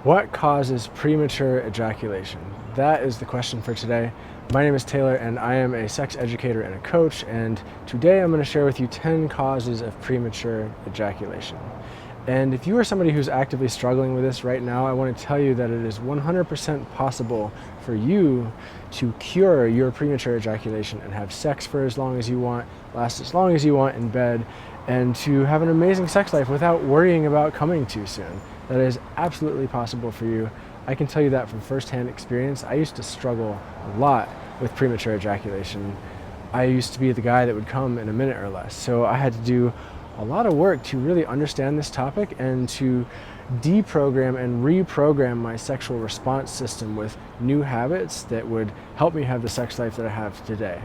What causes premature ejaculation? That is the question for today. My name is Taylor and I am a sex educator and a coach, and today I'm going to share with you 10 causes of premature ejaculation. And if you are somebody who's actively struggling with this right now, I want to tell you that it is 100% possible for you to cure your premature ejaculation and have sex for as long as you want, last as long as you want in bed, and to have an amazing sex life without worrying about coming too soon. That is absolutely possible for you. I can tell you that from firsthand experience. I used to struggle a lot with premature ejaculation. I used to be the guy that would come in a minute or less. So I had to do a lot of work to really understand this topic and to deprogram and reprogram my sexual response system with new habits that would help me have the sex life that I have today.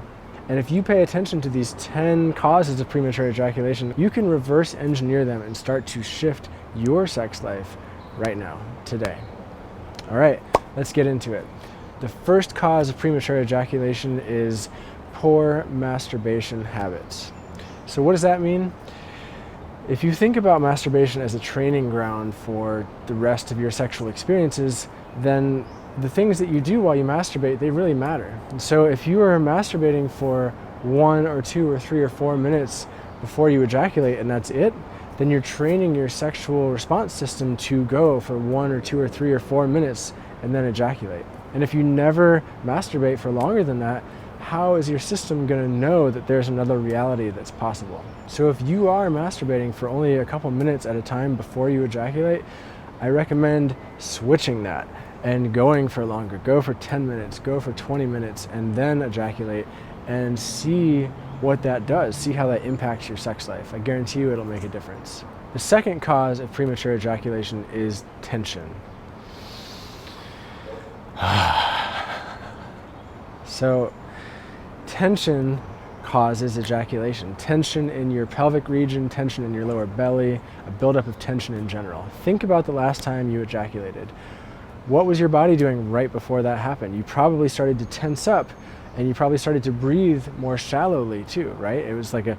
And if you pay attention to these 10 causes of premature ejaculation, you can reverse engineer them and start to shift your sex life right now, today. All right, let's get into it. The first cause of premature ejaculation is poor masturbation habits. So what does that mean? If you think about masturbation as a training ground for the rest of your sexual experiences, then the things that you do while you masturbate, they really matter. And so if you are masturbating for 1 or 2 or 3 or 4 minutes before you ejaculate and that's it, then you're training your sexual response system to go for 1 or 2 or 3 or 4 minutes and then ejaculate. And if you never masturbate for longer than that, how is your system going to know that there's another reality that's possible? So if you are masturbating for only a couple minutes at a time before you ejaculate, I recommend switching that and going for longer. Go for 10 minutes, go for 20 minutes, and then ejaculate and see what that does. See how that impacts your sex life. I guarantee you it'll make a difference. The second cause of premature ejaculation is tension. So tension causes ejaculation. Tension in your pelvic region, tension in your lower belly, a buildup of tension in general. Think about the last time you ejaculated. What was your body doing right before that happened? You probably started to tense up and you probably started to breathe more shallowly too, right? It was like a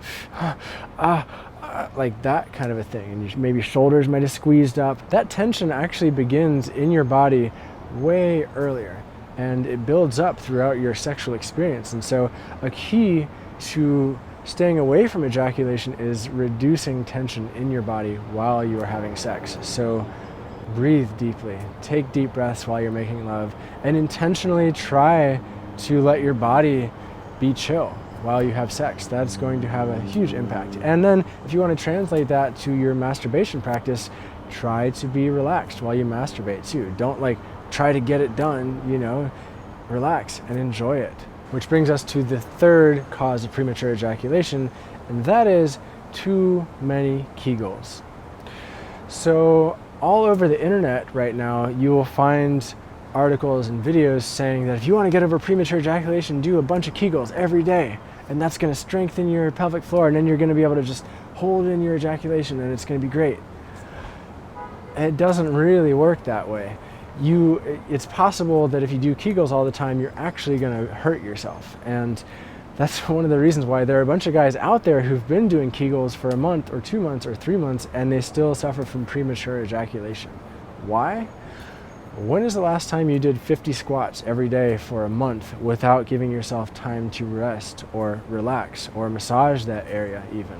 like that kind of a thing. And maybe shoulders might have squeezed up. That tension actually begins in your body way earlier and it builds up throughout your sexual experience. And so a key to staying away from ejaculation is reducing tension in your body while you are having sex. So breathe deeply, take deep breaths while you're making love, and intentionally try to let your body be chill while you have sex. That's going to have a huge impact. And then if you want to translate that to your masturbation practice, try to be relaxed while you masturbate too. Don't try to get it done, relax and enjoy it. Which brings us to the third cause of premature ejaculation, and that is too many Kegels. So all over the internet right now, you will find articles and videos saying that if you want to get over premature ejaculation, do a bunch of Kegels every day, and that's going to strengthen your pelvic floor, and then you're going to be able to just hold in your ejaculation and it's going to be great. It doesn't really work that way. It's possible that if you do Kegels all the time, you're actually going to hurt yourself. And that's one of the reasons why there are a bunch of guys out there who've been doing Kegels for a month or 2 months or 3 months and they still suffer from premature ejaculation. Why? When is the last time you did 50 squats every day for a month without giving yourself time to rest or relax or massage that area even?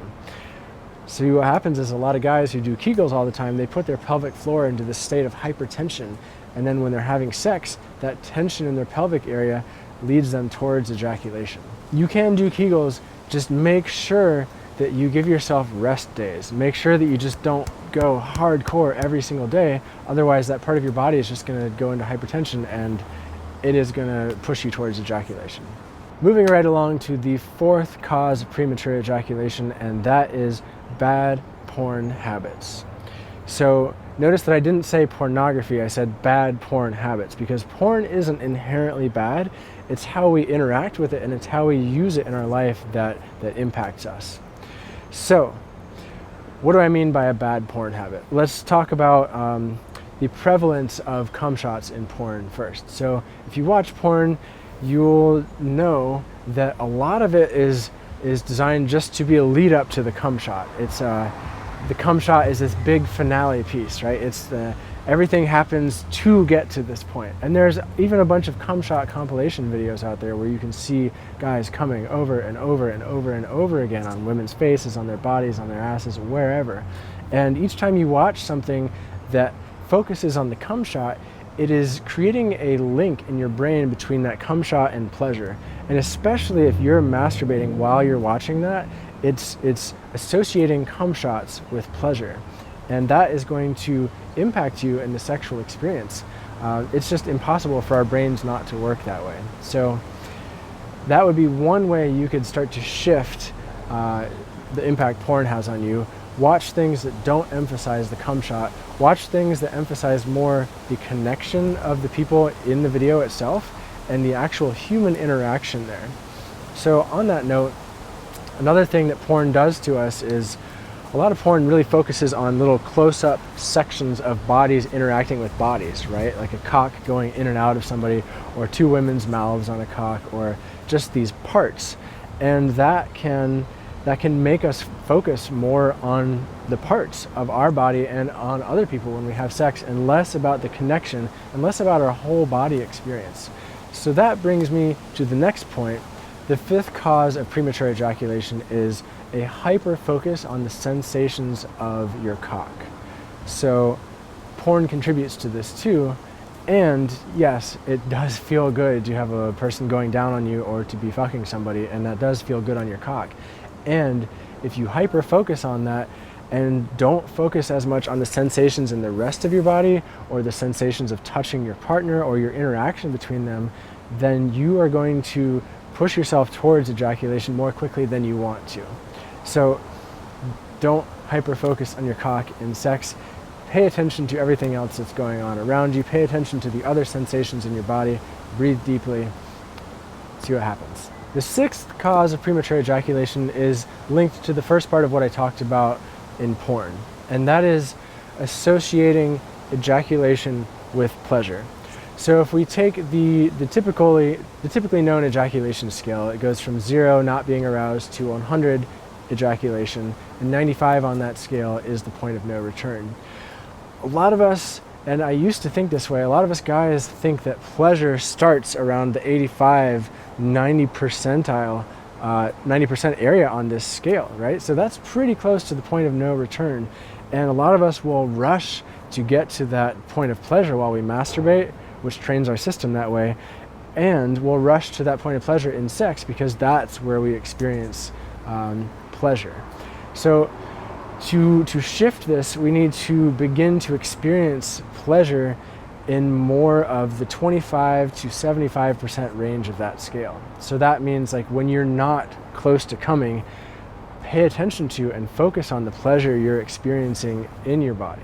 See, what happens is a lot of guys who do Kegels all the time, they put their pelvic floor into this state of hypertension. And then when they're having sex, that tension in their pelvic area leads them towards ejaculation. You can do Kegels, just make sure that you give yourself rest days. Make sure that you just don't go hardcore every single day. Otherwise, that part of your body is just going to go into hypertension and it is going to push you towards ejaculation. Moving right along to the fourth cause of premature ejaculation, and that is bad porn habits. So notice that I didn't say pornography, I said bad porn habits, because porn isn't inherently bad. It's how we interact with it and it's how we use it in our life that impacts us. So what do I mean by a bad porn habit? Let's talk about the prevalence of cum shots in porn first. So if you watch porn, you'll know that a lot of it is designed just to be a lead up to the cum shot. It's the cum shot is this big finale piece, right? It's everything happens to get to this point. And there's even a bunch of cum shot compilation videos out there where you can see guys coming over and over and over and over again on women's faces, on their bodies, on their asses, wherever. And each time you watch something that focuses on the cum shot, it is creating a link in your brain between that cum shot and pleasure. And especially if you're masturbating while you're watching that, it's associating cum shots with pleasure. And that is going to impact you in the sexual experience. It's just impossible for our brains not to work that way. So that would be one way you could start to shift the impact porn has on you. Watch things that don't emphasize the cum shot. Watch things that emphasize more the connection of the people in the video itself and the actual human interaction there. So on that note, another thing that porn does to us is a lot of porn really focuses on little close-up sections of bodies interacting with bodies, right? Like a cock going in and out of somebody, or two women's mouths on a cock, or just these parts. And that can make us focus more on the parts of our body and on other people when we have sex, and less about the connection and less about our whole body experience. So that brings me to the next point. The fifth cause of premature ejaculation is a hyper focus on the sensations of your cock. So porn contributes to this too. And yes, it does feel good to have a person going down on you or to be fucking somebody, and that does feel good on your cock. And if you hyper focus on that and don't focus as much on the sensations in the rest of your body or the sensations of touching your partner or your interaction between them, then you are going to push yourself towards ejaculation more quickly than you want to. So don't hyper focus on your cock in sex. Pay attention to everything else that's going on around you. Pay attention to the other sensations in your body. Breathe deeply. See what happens. The sixth cause of premature ejaculation is linked to the first part of what I talked about in porn, and that is associating ejaculation with pleasure. So if we take the typically known ejaculation scale, it goes from 0, not being aroused, to 100, ejaculation, and 95 on that scale is the point of no return. A lot of us, and I used to think this way, a lot of us guys think that pleasure starts around the 85, 90 percentile, 90% area on this scale, right? So that's pretty close to the point of no return. And a lot of us will rush to get to that point of pleasure while we masturbate, which trains our system that way, and we'll rush to that point of pleasure in sex because that's where we experience pleasure. So to shift this, we need to begin to experience pleasure in more of the 25 to 75% range of that scale. So that means, like, when you're not close to coming, pay attention to and focus on the pleasure you're experiencing in your body.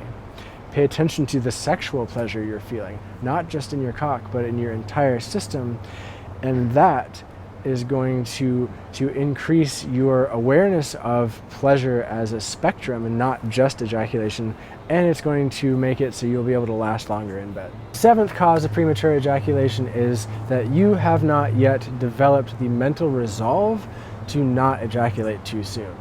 Pay attention to the sexual pleasure you're feeling, not just in your cock, but in your entire system. And that is going to increase your awareness of pleasure as a spectrum and not just ejaculation, and it's going to make it so you'll be able to last longer in bed. Seventh cause of premature ejaculation is that you have not yet developed the mental resolve to not ejaculate too soon.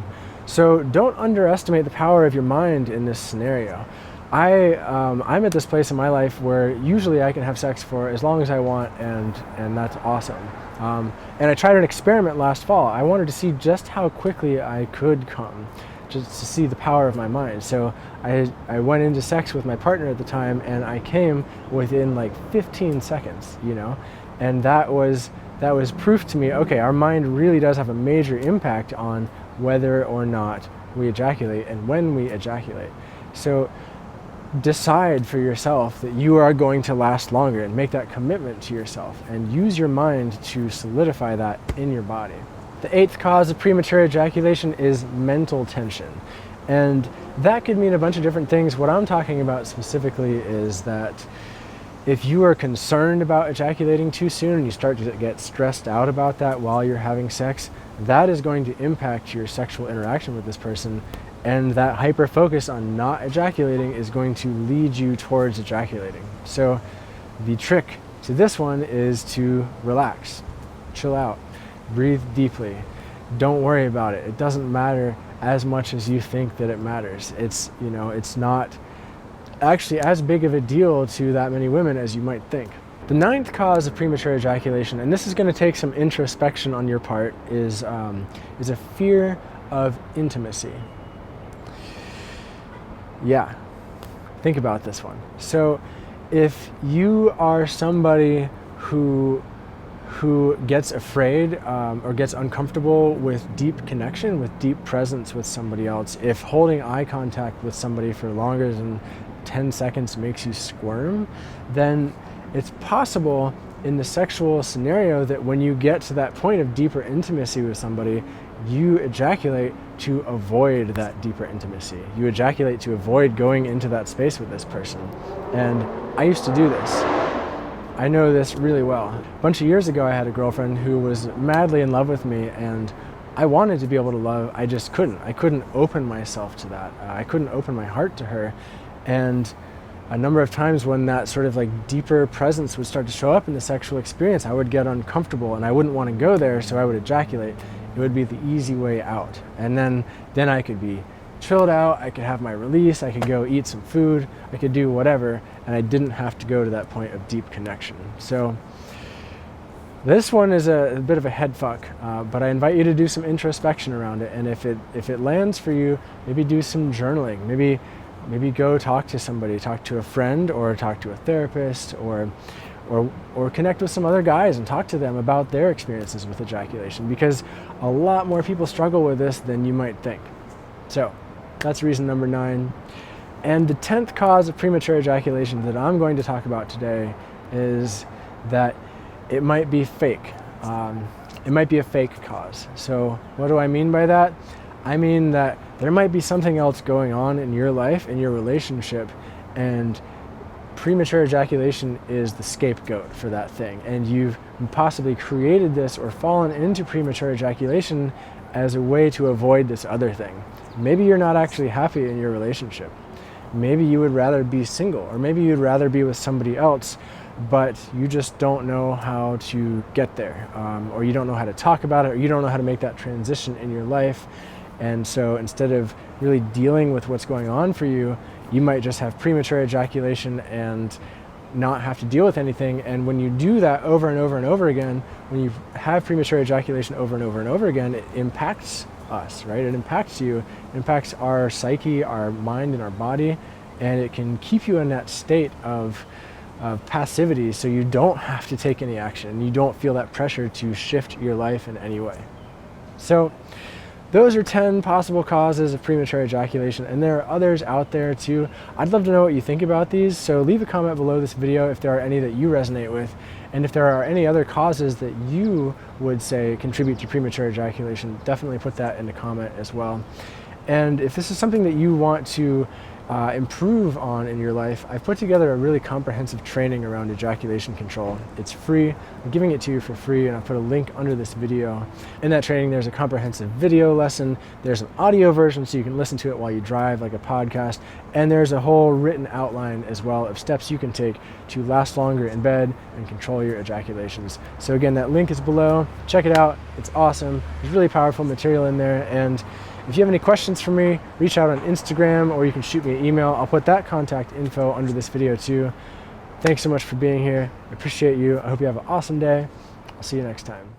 So don't underestimate the power of your mind in this scenario. I'm at this place in my life where usually I can have sex for as long as I want, and that's awesome. And I tried an experiment last fall. I wanted to see just how quickly I could come, just to see the power of my mind. So I went into sex with my partner at the time, and I came within like 15 seconds, you know, and that was proof to me, okay, our mind really does have a major impact on whether or not we ejaculate and when we ejaculate. So decide for yourself that you are going to last longer and make that commitment to yourself and use your mind to solidify that in your body. The eighth cause of premature ejaculation is mental tension. And that could mean a bunch of different things. What I'm talking about specifically is that if you are concerned about ejaculating too soon and you start to get stressed out about that while you're having sex, that is going to impact your sexual interaction with this person. And that hyper focus on not ejaculating is going to lead you towards ejaculating. So the trick to this one is to relax, chill out, breathe deeply. Don't worry about it. It doesn't matter as much as you think that it matters. It's not actually as big of a deal to that many women as you might think. The ninth cause of premature ejaculation, and this is going to take some introspection on your part, is a fear of intimacy. Yeah, think about this one. So if you are somebody who gets afraid or gets uncomfortable with deep connection, with deep presence with somebody else, if holding eye contact with somebody for longer than 10 seconds makes you squirm, then it's possible in the sexual scenario that when you get to that point of deeper intimacy with somebody, you ejaculate to avoid that deeper intimacy. You ejaculate to avoid going into that space with this person. And I used to do this. I know this really well. A bunch of years ago, I had a girlfriend who was madly in love with me, and I wanted to be able to love, I just couldn't. I couldn't open myself to that. I couldn't open my heart to her. And a number of times when that sort of like deeper presence would start to show up in the sexual experience, I would get uncomfortable and I wouldn't want to go there, so I would ejaculate. It would be the easy way out. And then I could be chilled out, I could have my release, I could go eat some food, I could do whatever, and I didn't have to go to that point of deep connection. So this one is a bit of a head fuck, but I invite you to do some introspection around it. And if it lands for you, maybe do some journaling. Maybe go talk to somebody, talk to a friend or talk to a therapist or connect with some other guys and talk to them about their experiences with ejaculation, because a lot more people struggle with this than you might think. So that's reason number 9. And the 10th cause of premature ejaculation that I'm going to talk about today is that it might be fake. It might be a fake cause. So what do I mean by that? I mean that there might be something else going on in your life, in your relationship, and premature ejaculation is the scapegoat for that thing. And you've possibly created this or fallen into premature ejaculation as a way to avoid this other thing. Maybe you're not actually happy in your relationship. Maybe you would rather be single, or maybe you'd rather be with somebody else, but you just don't know how to get there, or you don't know how to talk about it, or you don't know how to make that transition in your life. And so instead of really dealing with what's going on for you, you might just have premature ejaculation and not have to deal with anything. And when you do that over and over and over again, when you have premature ejaculation over and over and over again, it impacts us, right? It impacts you, it impacts our psyche, our mind, and our body, and it can keep you in that state of passivity, so you don't have to take any action. You don't feel that pressure to shift your life in any way. So those are 10 possible causes of premature ejaculation, and there are others out there too. I'd love to know what you think about these, so leave a comment below this video if there are any that you resonate with, and if there are any other causes that you would say contribute to premature ejaculation, definitely put that in the comment as well. And if this is something that you want to improve on in your life, I've put together a really comprehensive training around ejaculation control. It's free. I'm giving it to you for free, and I'll put a link under this video. In that training, there's a comprehensive video lesson, there's an audio version so you can listen to it while you drive like a podcast, and there's a whole written outline as well of steps you can take to last longer in bed and control your ejaculations. So again, that link is below. Check it out. It's awesome. There's really powerful material in there, and if you have any questions for me, reach out on Instagram, or you can shoot me an email. I'll put that contact info under this video too. Thanks so much for being here. I appreciate you. I hope you have an awesome day. I'll see you next time.